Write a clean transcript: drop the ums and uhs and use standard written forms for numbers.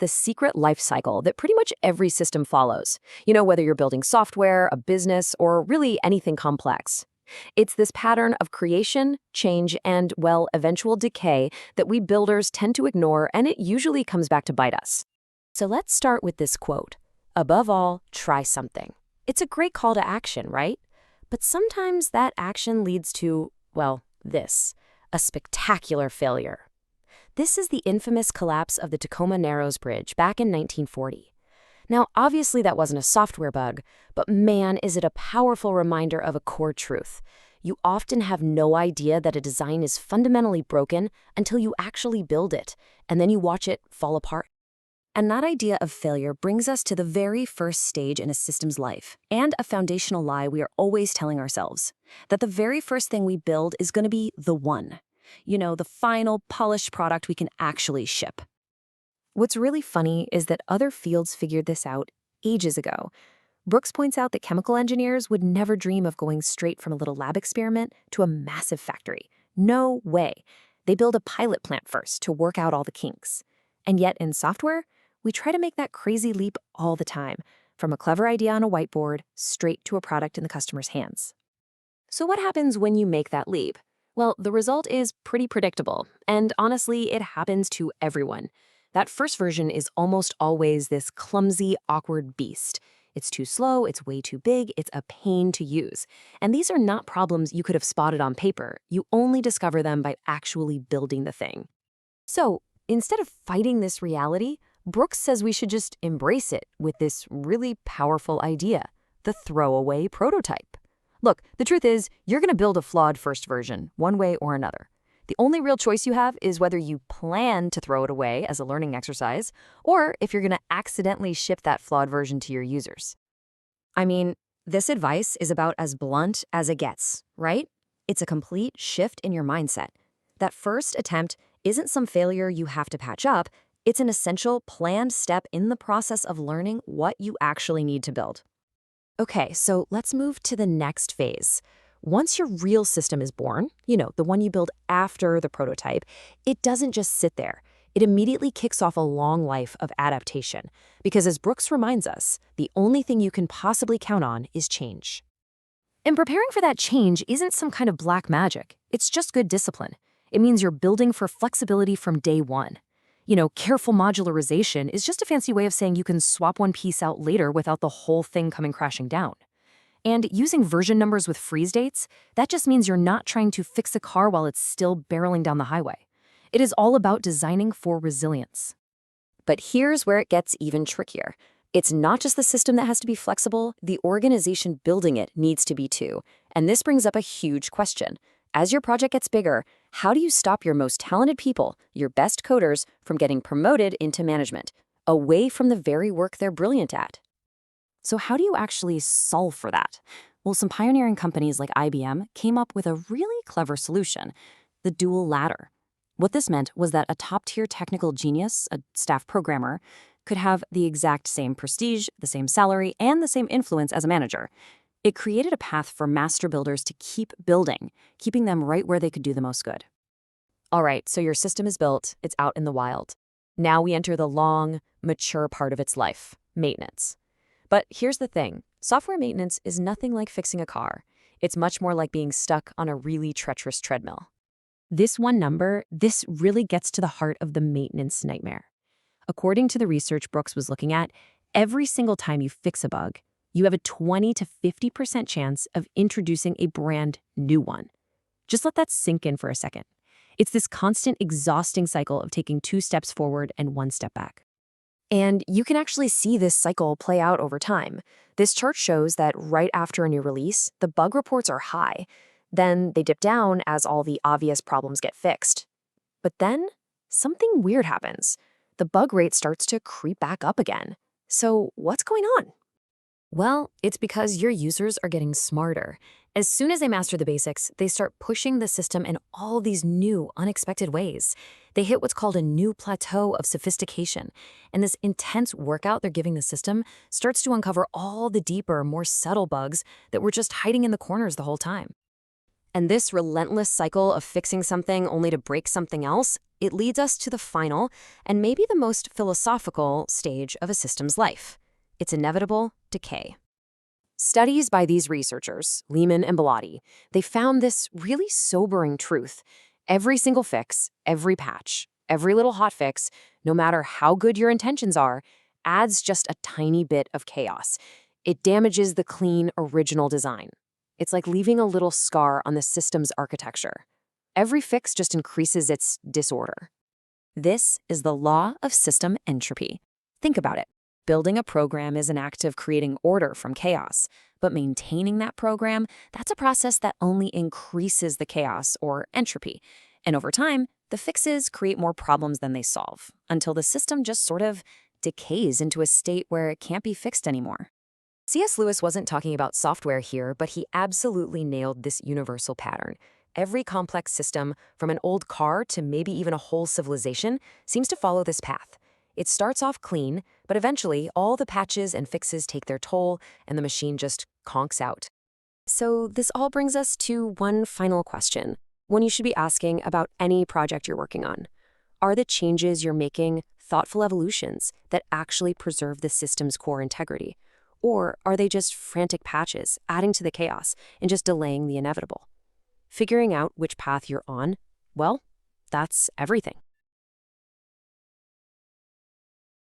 the secret life cycle that pretty much every system follows. Whether you're building software, a business, or really anything complex. It's this pattern of creation, change, and, well, eventual decay that we builders tend to ignore, and it usually comes back to bite us. So let's start with this quote. Above all, try something. It's a great call to action, right? But sometimes that action leads to, well, this, a spectacular failure. This is the infamous collapse of the Tacoma Narrows Bridge back in 1940. Now, obviously that wasn't a software bug, but man, is it a powerful reminder of a core truth. You often have no idea that a design is fundamentally broken until you actually build it, and then you watch it fall apart. And that idea of failure brings us to the very first stage in a system's life, and a foundational lie we are always telling ourselves, that the very first thing we build is going to be the one. The final, polished product we can actually ship. What's really funny is that other fields figured this out ages ago. Brooks points out that chemical engineers would never dream of going straight from a little lab experiment to a massive factory. No way. They build a pilot plant first to work out all the kinks. And yet in software, we try to make that crazy leap all the time, from a clever idea on a whiteboard straight to a product in the customer's hands. So what happens when you make that leap? Well, the result is pretty predictable, and honestly, it happens to everyone. That first version is almost always this clumsy, awkward beast. It's too slow, it's way too big, it's a pain to use. And these are not problems you could have spotted on paper. You only discover them by actually building the thing. So, instead of fighting this reality, Brooks says we should just embrace it with this really powerful idea, the throwaway prototype. Look, the truth is, you're going to build a flawed first version, one way or another. The only real choice you have is whether you plan to throw it away as a learning exercise, or if you're going to accidentally ship that flawed version to your users. I mean, this advice is about as blunt as it gets, right? It's a complete shift in your mindset. That first attempt isn't some failure you have to patch up. It's an essential, planned step in the process of learning what you actually need to build. Okay, so let's move to the next phase. Once your real system is born, the one you build after the prototype, it doesn't just sit there. It immediately kicks off a long life of adaptation. Because as Brooks reminds us, the only thing you can possibly count on is change. And preparing for that change isn't some kind of black magic. It's just good discipline. It means you're building for flexibility from day one. Careful modularization is just a fancy way of saying you can swap one piece out later without the whole thing coming crashing down. And using version numbers with freeze dates, that just means you're not trying to fix a car while it's still barreling down the highway. It is all about designing for resilience. But here's where it gets even trickier. It's not just the system that has to be flexible, the organization building it needs to be too. And this brings up a huge question. As your project gets bigger, how do you stop your most talented people, your best coders, from getting promoted into management, away from the very work they're brilliant at? So how do you actually solve for that? Well, some pioneering companies like IBM came up with a really clever solution, the dual ladder. What this meant was that a top-tier technical genius, a staff programmer, could have the exact same prestige, the same salary, and the same influence as a manager. It created a path for master builders to keep building, keeping them right where they could do the most good. All right, so your system is built, it's out in the wild. Now we enter the long, mature part of its life, maintenance. But here's the thing, software maintenance is nothing like fixing a car. It's much more like being stuck on a really treacherous treadmill. This one number, this really gets to the heart of the maintenance nightmare. According to the research Brooks was looking at, every single time you fix a bug, you have a 20 to 50% chance of introducing a brand new one. Just let that sink in for a second. It's this constant, exhausting cycle of taking 2 steps forward and 1 step back. And you can actually see this cycle play out over time. This chart shows that right after a new release, the bug reports are high. Then they dip down as all the obvious problems get fixed. But then, something weird happens. The bug rate starts to creep back up again. So what's going on? Well, it's because your users are getting smarter. As soon as they master the basics, they start pushing the system in all these new, unexpected ways. They hit what's called a new plateau of sophistication. And this intense workout they're giving the system starts to uncover all the deeper, more subtle bugs that were just hiding in the corners the whole time. And this relentless cycle of fixing something only to break something else, it leads us to the final and maybe the most philosophical stage of a system's life. Its inevitable decay. Studies by these researchers, Lehman and Bellotti, they found this really sobering truth. Every single fix, every patch, every little hotfix, no matter how good your intentions are, adds just a tiny bit of chaos. It damages the clean, original design. It's like leaving a little scar on the system's architecture. Every fix just increases its disorder. This is the law of system entropy. Think about it. Building a program is an act of creating order from chaos, but maintaining that program, that's a process that only increases the chaos or entropy. And over time, the fixes create more problems than they solve, until the system just sort of decays into a state where it can't be fixed anymore. C.S. Lewis wasn't talking about software here, but he absolutely nailed this universal pattern. Every complex system, from an old car to maybe even a whole civilization, seems to follow this path. It starts off clean, but eventually all the patches and fixes take their toll and the machine just conks out. So this all brings us to one final question, one you should be asking about any project you're working on. Are the changes you're making thoughtful evolutions that actually preserve the system's core integrity? Or are they just frantic patches, adding to the chaos and just delaying the inevitable? Figuring out which path you're on, well, that's everything.